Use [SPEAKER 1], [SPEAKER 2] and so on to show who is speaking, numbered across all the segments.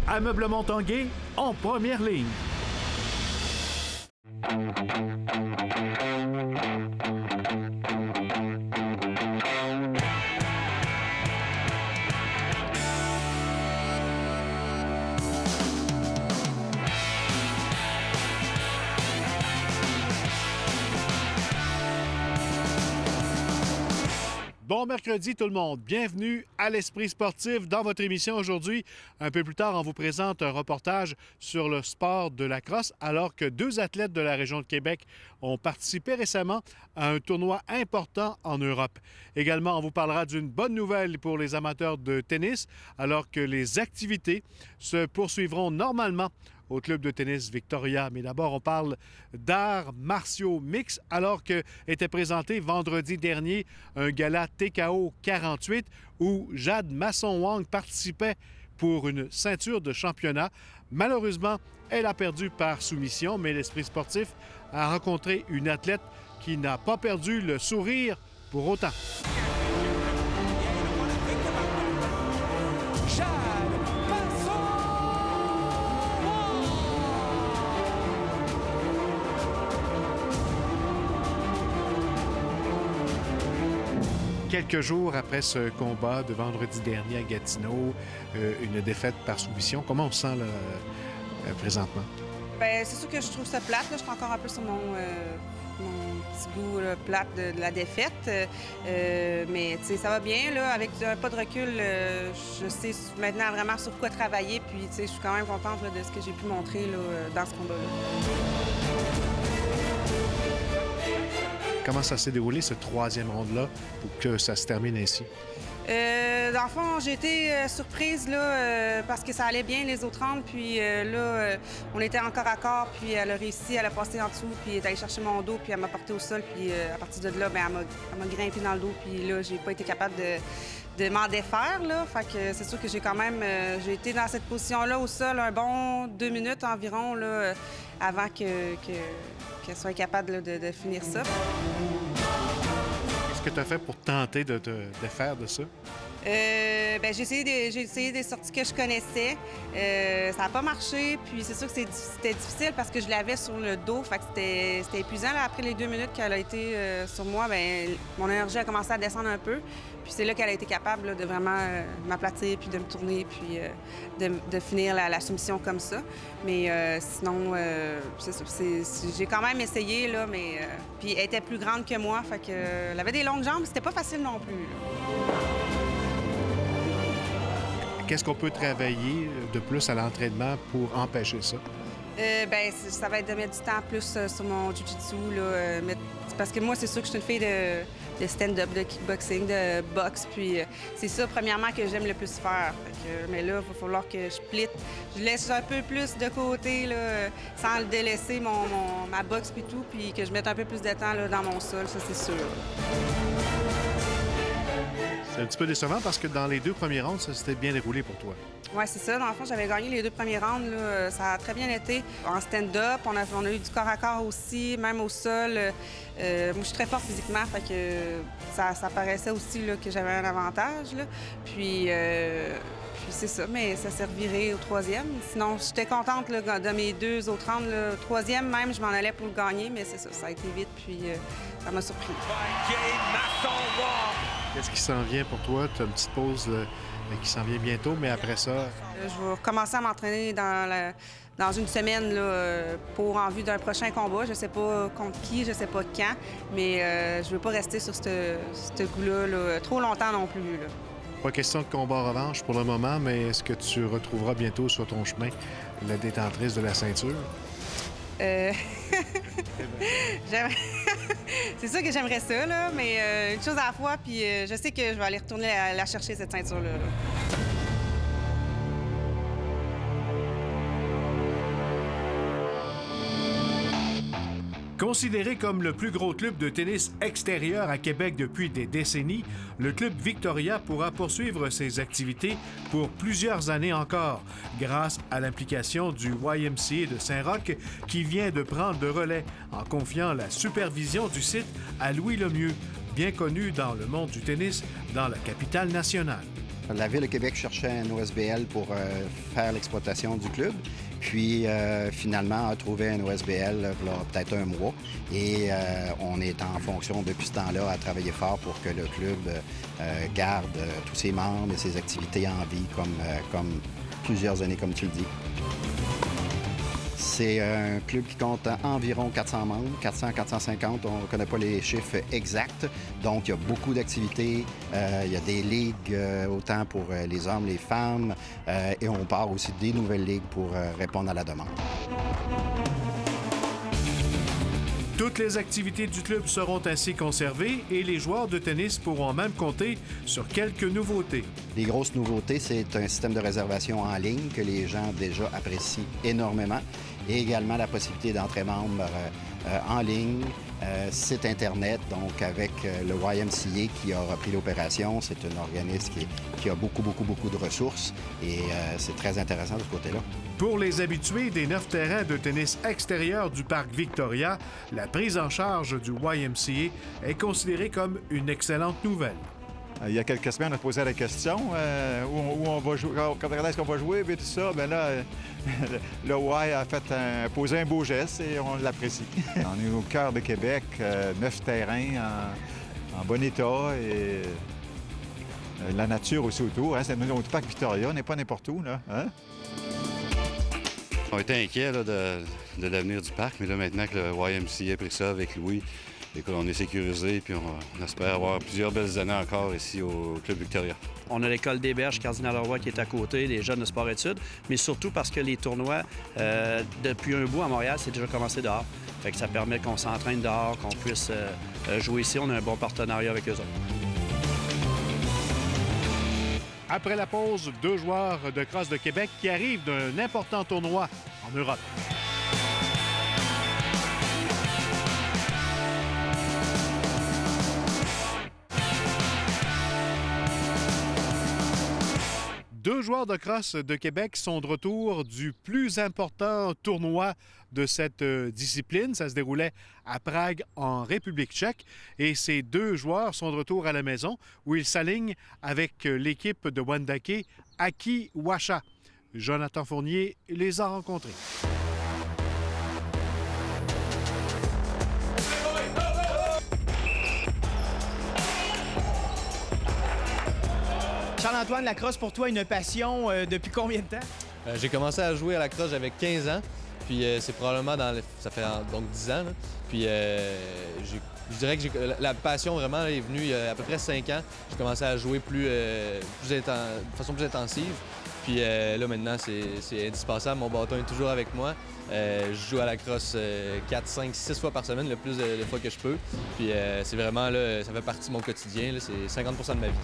[SPEAKER 1] Ameublement Tanguay en première ligne. Bon mercredi tout le monde, bienvenue à l'Esprit sportif dans votre émission aujourd'hui. Un peu plus tard, on vous présente un reportage sur le sport de la crosse alors que deux athlètes de la région de Québec ont participé récemment à un tournoi important en Europe. Également, on vous parlera d'une bonne nouvelle pour les amateurs de tennis alors que les activités se poursuivront normalement au club de tennis Victoria. Mais d'abord, on parle d'arts martiaux mix alors que était présenté vendredi dernier un gala TKO 48 où Jade Masson-Wang participait pour une ceinture de championnat. Malheureusement, elle a perdu par soumission, mais l'Esprit sportif a rencontré une athlète qui n'a pas perdu le sourire pour autant. Quelques jours après ce combat de vendredi dernier à Gatineau, une défaite par soumission, comment on se sent là, présentement?
[SPEAKER 2] Bien, c'est sûr que je trouve ça plate. Là. Je suis encore un peu sur mon petit goût là, plate de la défaite. Mais ça va bien. Là. Avec un pas de recul, je sais maintenant vraiment sur quoi travailler. Puis je suis quand même contente là, de ce que j'ai pu montrer là, dans ce combat-là.
[SPEAKER 1] Comment ça s'est déroulé, ce troisième round-là, pour que ça se termine ainsi?
[SPEAKER 2] Dans le fond, j'ai été surprise là, parce que ça allait bien les autres rounds. Puis là, on était encore à corps, puis elle a réussi, elle a passé en dessous, puis elle est allée chercher mon dos, puis elle m'a porté au sol. Puis à partir de là, bien, elle m'a grimpé dans le dos, puis là, j'ai pas été capable de m'en défaire. Là. Fait que c'est sûr que j'ai quand même j'ai été dans cette position-là au sol un bon 2 minutes environ là, avant qu'elle soit capable là, de finir ça.
[SPEAKER 1] Qu'est-ce que tu as fait pour tenter de te défaire de ça?
[SPEAKER 2] Bien, j'ai essayé des sorties que je connaissais. Ça n'a pas marché. Puis c'est sûr que c'était difficile parce que je l'avais sur le dos. Fait que c'était épuisant. Là, après les 2 minutes qu'elle a été sur moi, bien, mon énergie a commencé à descendre un peu. Puis c'est là qu'elle a été capable là, de vraiment m'aplatir, puis de me tourner, puis de finir la soumission comme ça. Mais sinon, c'est ça. J'ai quand même essayé, là, mais... puis elle était plus grande que moi, fait que elle avait des longues jambes, c'était pas facile non plus, là.
[SPEAKER 1] Qu'est-ce qu'on peut travailler de plus à l'entraînement pour empêcher ça?
[SPEAKER 2] Bien, ça va être de mettre du temps plus sur mon jiu-jitsu, là, parce que moi, c'est sûr que je suis une fille de stand-up, de kickboxing, de boxe, puis c'est ça, premièrement, que j'aime le plus faire. Mais là, il va falloir que je plitte. Je laisse un peu plus de côté, là, sans le délaisser, ma boxe puis tout, puis que je mette un peu plus de temps là, dans mon sol, ça, c'est sûr.
[SPEAKER 1] C'est un petit peu décevant parce que dans les 2 premiers rounds, ça s'était bien déroulé pour toi.
[SPEAKER 2] Oui, c'est ça. Dans le fond, j'avais gagné les 2 premiers rounds. Là. Ça a très bien été. En stand-up, on a eu du corps à corps aussi, même au sol. Moi, je suis très forte physiquement, fait que ça paraissait aussi là, que j'avais un avantage. Là. Puis c'est ça, mais ça s'est reviré au 3e. Sinon, j'étais contente là, de mes 2 autres rounds. Le 3e même, je m'en allais pour le gagner, mais c'est ça, ça a été vite, puis ça m'a surpris.
[SPEAKER 1] Qu'est-ce qui s'en vient pour toi? Tu as une petite pause qui s'en vient bientôt, mais après ça...
[SPEAKER 2] Je vais recommencer à m'entraîner dans une semaine là, pour en vue d'un prochain combat. Je sais pas contre qui, je sais pas quand, mais je veux pas rester sur ce goût-là là, trop longtemps non plus. Là.
[SPEAKER 1] Pas question de combat-revanche pour le moment, mais est-ce que tu retrouveras bientôt sur ton chemin la détentrice de la ceinture?
[SPEAKER 2] C'est sûr que j'aimerais ça, là, mais une chose à la fois, puis je sais que je vais aller retourner la chercher, cette ceinture-là.
[SPEAKER 1] Considéré comme le plus gros club de tennis extérieur à Québec depuis des décennies, le club Victoria pourra poursuivre ses activités pour plusieurs années encore, grâce à l'implication du YMCA de Saint-Roch qui vient de prendre le relais en confiant la supervision du site à Louis Lemieux, bien connu dans le monde du tennis dans la capitale nationale.
[SPEAKER 3] La Ville de Québec cherchait un OSBL pour faire l'exploitation du club. Puis, finalement, a trouvé un OSBL il y a peut-être un mois. Et on est en fonction depuis ce temps-là à travailler fort pour que le club garde tous ses membres et ses activités en vie comme plusieurs années, comme tu le dis. C'est un club qui compte environ 400 membres, 400-450. On ne connaît pas les chiffres exacts. Donc, il y a beaucoup d'activités. Il y a des ligues autant pour les hommes, les femmes. Et on part aussi des nouvelles ligues pour répondre à la demande.
[SPEAKER 1] Toutes les activités du club seront ainsi conservées et les joueurs de tennis pourront même compter sur quelques nouveautés.
[SPEAKER 3] Les grosses nouveautés, c'est un système de réservation en ligne que les gens déjà apprécient énormément et également la possibilité d'entrer membre en ligne, site Internet, donc avec le YMCA qui a repris l'opération. C'est un organisme qui a beaucoup de ressources et c'est très intéressant de ce côté-là.
[SPEAKER 1] Pour les habitués des 9 terrains de tennis extérieurs du parc Victoria, la prise en charge du YMCA est considérée comme une excellente nouvelle.
[SPEAKER 4] Il y a quelques semaines, on a posé la question où on va jouer, quand est-ce qu'on va jouer, et tout ça. Bien là, le Y a posé un beau geste et on l'apprécie. On est au cœur de Québec, 9 terrains en bon état et la nature aussi autour. Hein? C'est au parc Victoria, on n'est pas n'importe où, là. Hein?
[SPEAKER 5] On était inquiets là, de l'avenir du parc, mais là, maintenant que le YMCA a pris ça avec Louis, écoute, on est sécurisé puis on espère avoir plusieurs belles années encore ici au Club Victoria.
[SPEAKER 6] On a l'école des Berges, Cardinal-Leroy qui est à côté, les jeunes de sport-études, mais surtout parce que les tournois, depuis un bout à Montréal, c'est déjà commencé dehors. Fait que ça permet qu'on s'entraîne dehors, qu'on puisse jouer ici. On a un bon partenariat avec eux autres.
[SPEAKER 1] Après la pause, 2 joueurs de crosse de Québec qui arrivent d'un important tournoi en Europe. Deux joueurs de crosse de Québec sont de retour du plus important tournoi de cette discipline. Ça se déroulait à Prague, en République tchèque. Et ces 2 joueurs sont de retour à la maison où ils s'alignent avec l'équipe de Wendake, Aki Washa. Jonathan Fournier les a rencontrés.
[SPEAKER 7] Charles-Antoine, la crosse pour toi une passion depuis combien de temps?
[SPEAKER 8] J'ai commencé à jouer à la crosse, j'avais 15 ans. Puis c'est probablement ça fait donc 10 ans. Là. Puis je dirais que la passion vraiment est venue il y a à peu près 5 ans. J'ai commencé à jouer de façon plus intensive. Puis là maintenant c'est indispensable. Mon bâton est toujours avec moi. Je joue à la crosse 4, 5, 6 fois par semaine, le plus de fois que je peux. Puis c'est vraiment là, ça fait partie de mon quotidien. Là, c'est 50 % de ma vie.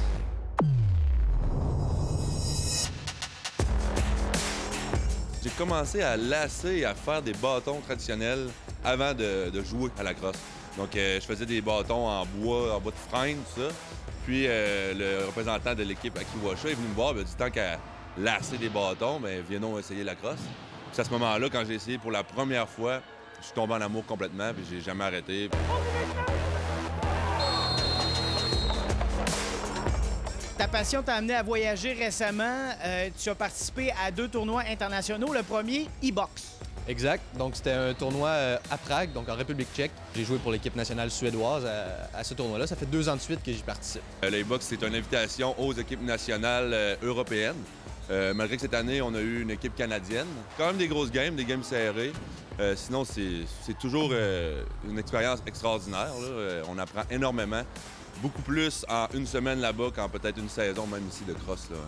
[SPEAKER 9] J'ai commencé à lasser et à faire des bâtons traditionnels avant de jouer à la crosse. Donc, je faisais des bâtons en bois de frêne, tout ça. Puis, le représentant de l'équipe Aki Washa est venu me voir, il m'a dit tant qu'à lasser des bâtons, bien, viens essayer la crosse. Puis, à ce moment-là, quand j'ai essayé pour la première fois, je suis tombé en amour complètement, puis j'ai jamais arrêté.
[SPEAKER 7] Ta passion t'a amené à voyager récemment. Tu as participé à 2 tournois internationaux. Le premier, e-box.
[SPEAKER 8] Exact. Donc, c'était un tournoi à Prague, donc en République tchèque. J'ai joué pour l'équipe nationale suédoise à ce tournoi-là. Ça fait 2 ans de suite que j'y participe.
[SPEAKER 9] Le e-box, c'est une invitation aux équipes nationales européennes. Malgré que cette année, on a eu une équipe canadienne. Quand même des grosses games, des games serrées. Sinon, c'est toujours une expérience extraordinaire. Là. On apprend énormément. Beaucoup plus en une semaine là-bas qu'en peut-être une saison même ici de cross. Là.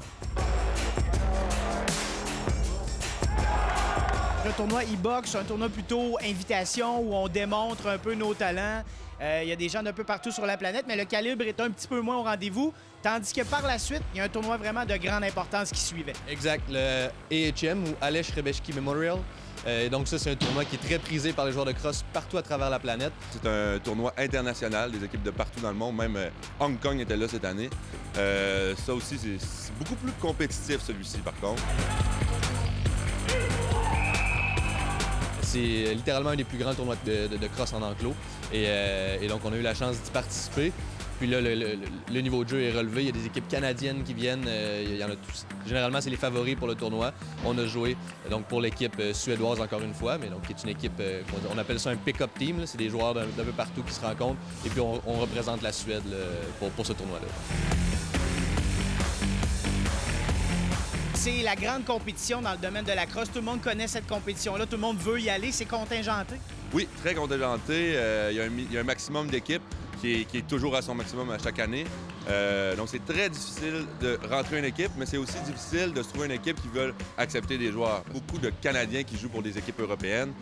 [SPEAKER 7] Le tournoi e-box, c'est un tournoi plutôt invitation où on démontre un peu nos talents. Il y a des gens d'un peu partout sur la planète, mais le calibre est un petit peu moins au rendez-vous. Tandis que par la suite, il y a un tournoi vraiment de grande importance qui suivait.
[SPEAKER 8] Exact. Le AHM ou Aleš Rebeshky Memorial. Donc ça, c'est un tournoi qui est très prisé par les joueurs de cross partout à travers la planète.
[SPEAKER 9] C'est un tournoi international, des équipes de partout dans le monde. Même Hong Kong était là cette année. Ça aussi, c'est beaucoup plus compétitif, celui-ci, par contre.
[SPEAKER 8] C'est littéralement un des plus grands tournois de cross en enclos. Et donc, on a eu la chance d'y participer. Puis là, le niveau de jeu est relevé. Il y a des équipes canadiennes qui viennent. Il y en a tous. Généralement, c'est les favoris pour le tournoi. On a joué donc pour l'équipe suédoise encore une fois, mais donc qui est une équipe, on appelle ça un pick-up team. C'est des joueurs d'un peu partout qui se rencontrent. Et puis on représente la Suède pour ce tournoi-là.
[SPEAKER 7] C'est la grande compétition dans le domaine de la crosse. Tout le monde connaît cette compétition-là. Tout le monde veut y aller. C'est contingenté.
[SPEAKER 9] Oui, très contingenté. Il y a un maximum d'équipes qui est toujours à son maximum à chaque année. Donc, c'est très difficile de rentrer une équipe, mais c'est aussi difficile de se trouver une équipe qui veut accepter des joueurs. Beaucoup de Canadiens qui jouent pour des équipes européennes.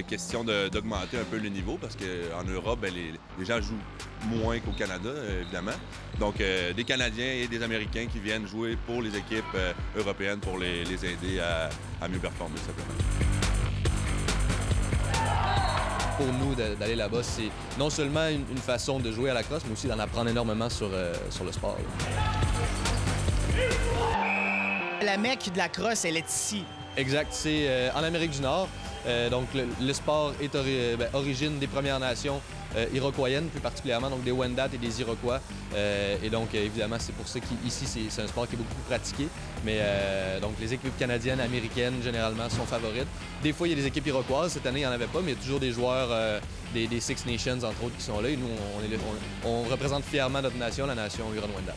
[SPEAKER 9] Question d'augmenter un peu le niveau parce qu'en Europe, bien, les gens jouent moins qu'au Canada, évidemment. Donc, des Canadiens et des Américains qui viennent jouer pour les équipes européennes pour les aider à mieux performer, simplement.
[SPEAKER 8] Pour nous, d'aller là-bas, c'est non seulement une façon de jouer à la crosse, mais aussi d'en apprendre énormément sur le sport.
[SPEAKER 7] La mecque de la crosse, elle est ici.
[SPEAKER 8] Exact. C'est en Amérique du Nord. Donc, le sport est origine des Premières Nations iroquoiennes, plus particulièrement, donc des Wendat et des Iroquois. Et donc, évidemment, c'est pour ça qu'ici, c'est un sport qui est beaucoup plus pratiqué. Mais donc, les équipes canadiennes, américaines, généralement, sont favorites. Des fois, il y a des équipes iroquoises. Cette année, il n'y en avait pas, mais il y a toujours des joueurs des Six Nations, entre autres, qui sont là. Et nous, on représente fièrement notre nation, la nation Huron-Wendat.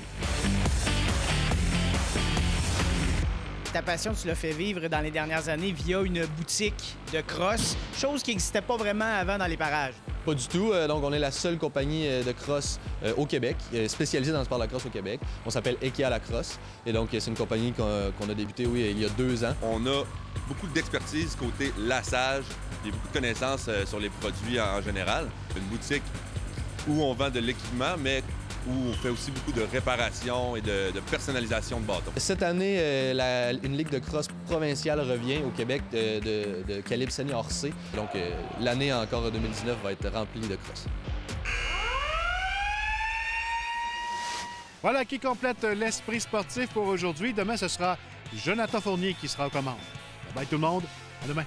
[SPEAKER 7] Ta passion, tu l'as fait vivre dans les dernières années via une boutique de crosse, chose qui n'existait pas vraiment avant dans les parages.
[SPEAKER 8] Pas du tout. Donc, on est la seule compagnie de crosse au Québec, spécialisée dans le sport de la crosse au Québec. On s'appelle Ekea La Crosse. Et donc, c'est une compagnie qu'on a débutée, il y a 2 ans.
[SPEAKER 9] On a beaucoup d'expertise côté lassage et beaucoup de connaissances sur les produits en général. Une boutique où on vend de l'équipement, mais où on fait aussi beaucoup de réparation et de personnalisation de bâtons.
[SPEAKER 8] Cette année, une ligue de crosse provinciale revient au Québec de calibre senior C. Donc, l'année encore 2019 va être remplie de crosses.
[SPEAKER 1] Voilà qui complète l'esprit sportif pour aujourd'hui. Demain, ce sera Jonathan Fournier qui sera aux commandes. Bye tout le monde. À demain.